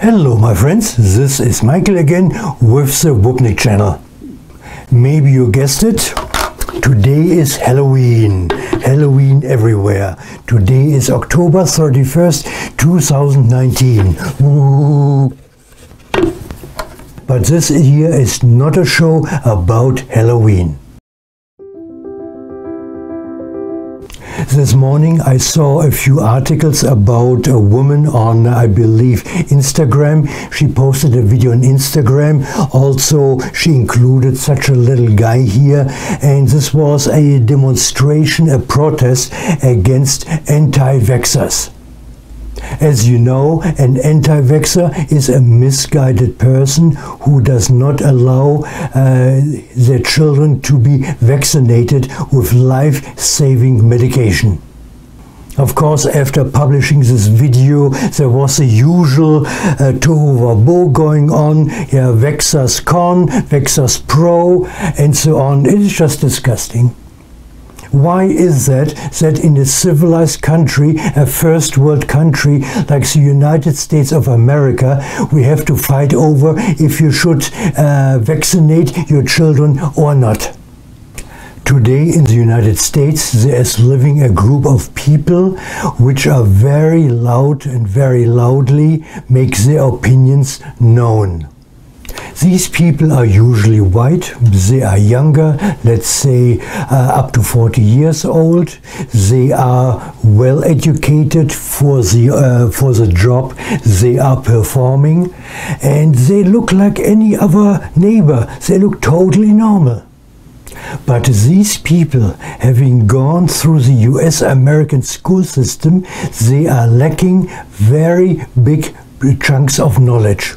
Hello my friends, this is Michael again with the Woopnik channel. Maybe you guessed it, today is Halloween. Halloween everywhere. Today is October 31st, 2019. Ooh. But this here is not a show about Halloween. This morning I saw a few articles about a woman on, I believe, Instagram. She posted a video on Instagram. Also, she included such a little guy here. And this was a demonstration, a protest against anti-vaxxers. As you know, an anti-vaxxer is a misguided person who does not allow their children to be vaccinated with life-saving medication. Of course, after publishing this video, there was the usual tohuwabohu going on. Yeah, vaxxers con, vaxxers pro, and so on. It is just disgusting. Why is that in a civilized country, a first world country like the United States of America, we have to fight over if you should vaccinate your children or not? Today in the United States there is living a group of people which are very loud and very loudly make their opinions known. These people are usually white, they are younger, let's say up to 40 years old. They are well educated for the job they are performing, and they look like any other neighbor. They look totally normal. But these people, having gone through the US American school system, they are lacking very big chunks of knowledge.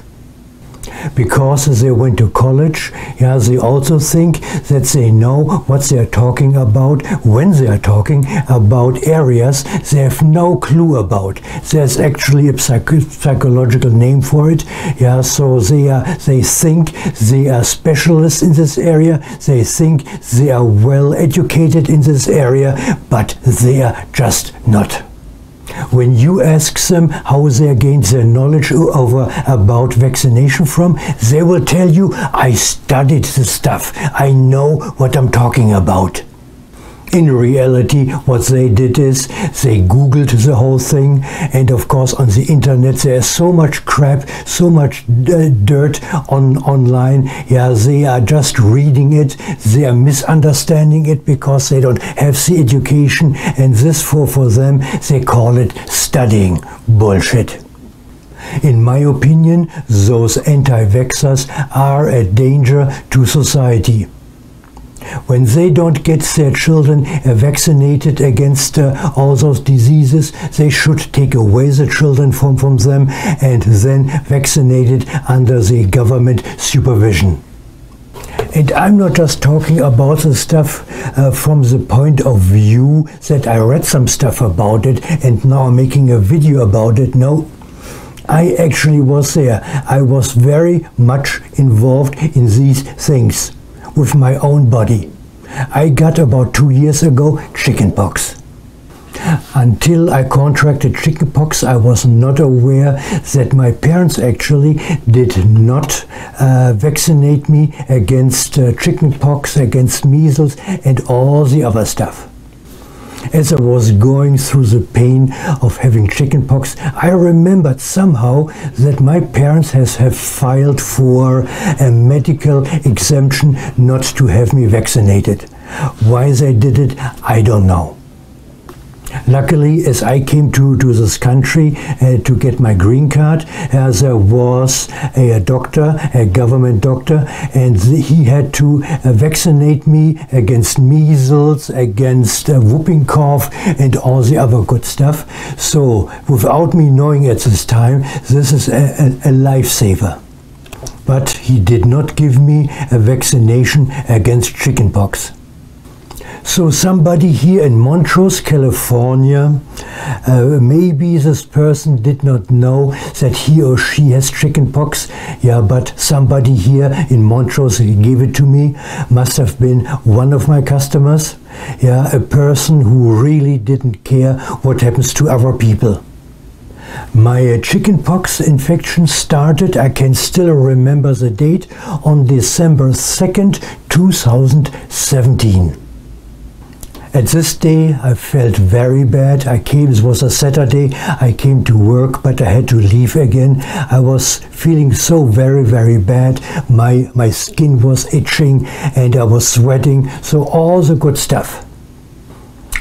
Because they went to college, yeah, they also think that they know what they are talking about when they are talking about areas they have no clue about. There's actually a psychological name for it. Yeah, so they think they are specialists in this area. They think they are well educated in this area, but they are just not. When you ask them how they gained their knowledge about vaccination from, they will tell you, I studied the stuff, I know what I'm talking about. In reality, what they did is they Googled the whole thing, and of course on the internet there's so much crap, so much dirt online. Yeah, they are just reading it, they are misunderstanding it because they don't have the education, and this for them they call it studying. Bullshit. In my opinion, those anti-vaxxers are a danger to society. When they don't get their children vaccinated against all those diseases, they should take away the children from them and then vaccinate it under the government supervision. And I'm not just talking about the stuff from the point of view that I read some stuff about it and now I'm making a video about it. No. I actually was there. I was very much involved in these things. With my own body. I got about 2 years ago chickenpox. Until I contracted chickenpox, I was not aware that my parents actually did not vaccinate me against chickenpox, against measles and all the other stuff. As I was going through the pain of having chickenpox, I remembered somehow that my parents have filed for a medical exemption not to have me vaccinated. Why they did it, I don't know. Luckily, as I came to this country to get my green card, there was a doctor, a government doctor, and he had to vaccinate me against measles, against whooping cough, and all the other good stuff. So, without me knowing at this time, this is a lifesaver. But he did not give me a vaccination against chickenpox. So somebody here in Montrose, California, maybe this person did not know that he or she has chickenpox. Yeah, but somebody here in Montrose gave it to me. Must have been one of my customers. Yeah, a person who really didn't care what happens to other people. My chickenpox infection started, I can still remember the date, on December 2nd, 2017. At this day I felt very bad. It was a Saturday, I came to work, but I had to leave again. I was feeling so very, very bad. My skin was itching and I was sweating, so all the good stuff.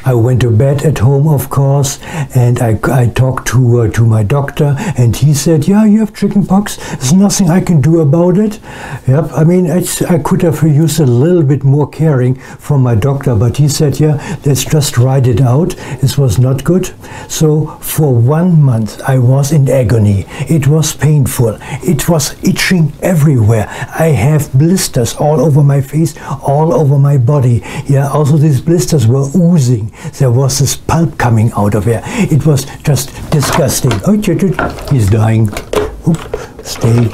I went to bed at home, of course, and I talked to my doctor, and he said, yeah, you have chickenpox, there's nothing I can do about it. Yep, I mean, I could have used a little bit more caring from my doctor, but he said, yeah, let's just ride it out. This was not good. So for 1 month I was in agony. It was painful. It was itching everywhere. I have blisters all over my face, all over my body. Yeah, also these blisters were oozing. There was this pulp coming out of it. It was just disgusting. Oh, he's dying. Oop, stay.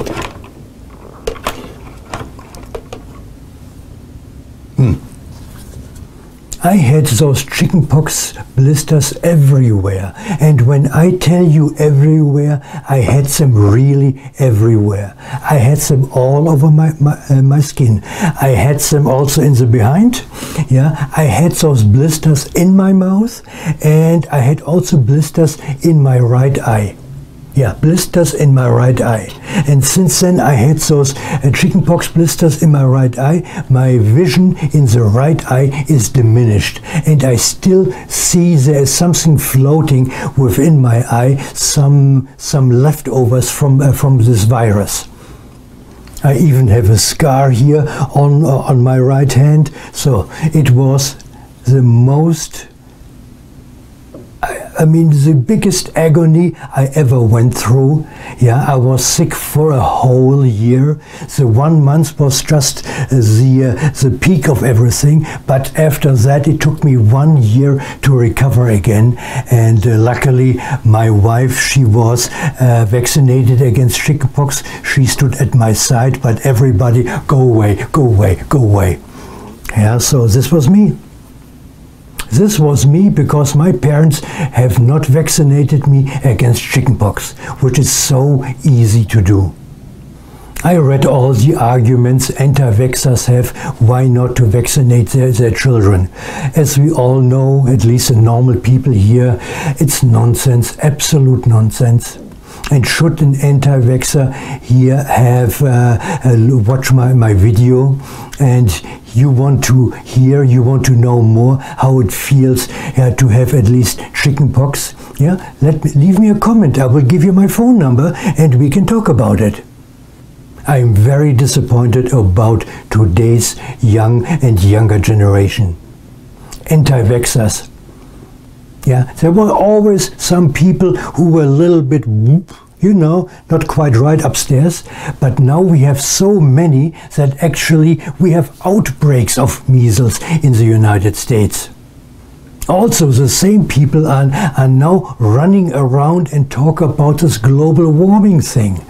I had those chickenpox blisters everywhere, and when I tell you everywhere, I had them really everywhere. I had them all over my skin. I had them also in the behind. Yeah, I had those blisters in my mouth, and I had also blisters in my right eye. Yeah, blisters in my right eye. And since then I had those chickenpox blisters in my right eye. My vision in the right eye is diminished. And I still see there is something floating within my eye, some leftovers from this virus. I even have a scar here on my right hand. So it was the most, I mean, the biggest agony I ever went through. Yeah, I was sick for a whole year. The 1 month was just the peak of everything. But after that, it took me 1 year to recover again. And luckily, my wife, she was vaccinated against chickenpox. She stood at my side, but everybody, go away, go away, go away. Yeah, so this was me. This was me because my parents have not vaccinated me against chickenpox, which is so easy to do. I read all the arguments anti-vaxxers have why not to vaccinate their children. As we all know, at least the normal people here, it's nonsense, absolute nonsense. And should an anti-vaxxer here have watch my video, and you want to hear, you want to know more how it feels to have at least chickenpox, yeah, leave me a comment. I will give you my phone number and we can talk about it. I am very disappointed about today's young and younger generation. Anti-vaxxers. Yeah, there were always some people who were a little bit, you know, not quite right upstairs, but now we have so many that actually we have outbreaks of measles in the United States. Also, the same people are now running around and talk about this global warming thing.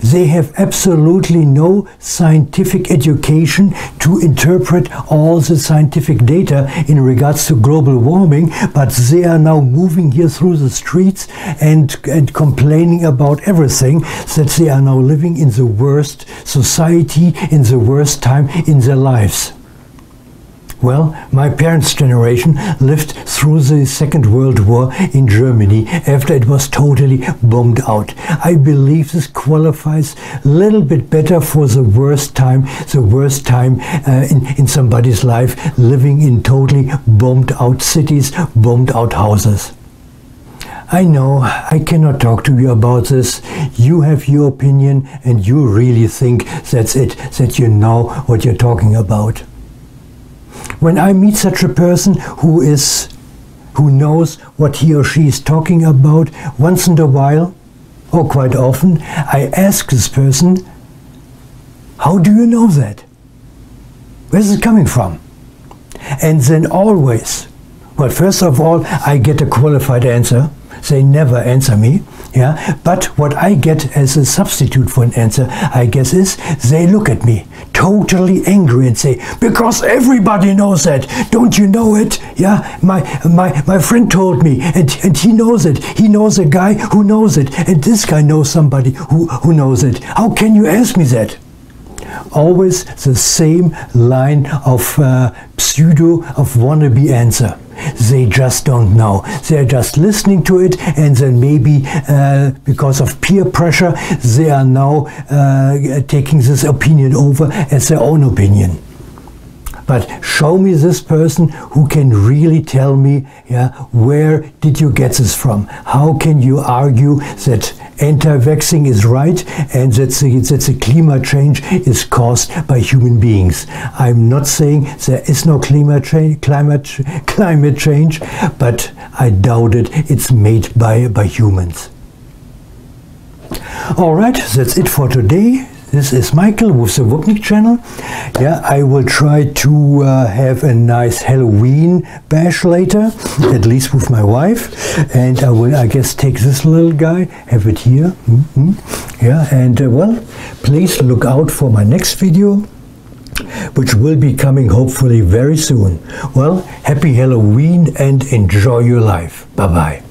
They have absolutely no scientific education to interpret all the scientific data in regards to global warming, but they are now moving here through the streets and complaining about everything, that they are now living in the worst society, in the worst time in their lives. Well, my parents' generation lived through the Second World War in Germany after it was totally bombed out. I believe this qualifies a little bit better for the worst time in somebody's life, living in totally bombed out cities, bombed out houses. I know I cannot talk to you about this. You have your opinion and you really think that's it, that you know what you're talking about. When I meet such a person who knows what he or she is talking about, once in a while, or quite often, I ask this person, how do you know that? Where's it coming from? And then always, well, first of all, I get a qualified answer. They never answer me. Yeah, but what I get as a substitute for an answer, I guess, is they look at me totally angry and say, because everybody knows that, don't you know it? Yeah, my friend told me, and he knows it. He knows a guy who knows it, and this guy knows somebody who knows it. How can you ask me that? Always the same line of of wannabe answer. They just don't know. They're just listening to it, and then maybe because of peer pressure, they are now taking this opinion over as their own opinion. But show me this person who can really tell me, yeah, where did you get this from? How can you argue that anti-vaxxing is right and that the climate change is caused by human beings? I'm not saying there is no climate change, but I doubt it. It's made by humans. All right, that's it for today. This is Michael with the Woopnik channel. Yeah, I will try to have a nice Halloween bash later, at least with my wife. And I will, I guess, take this little guy, have it here. Yeah, and well, please look out for my next video, which will be coming hopefully very soon. Well, happy Halloween and enjoy your life. Bye-bye.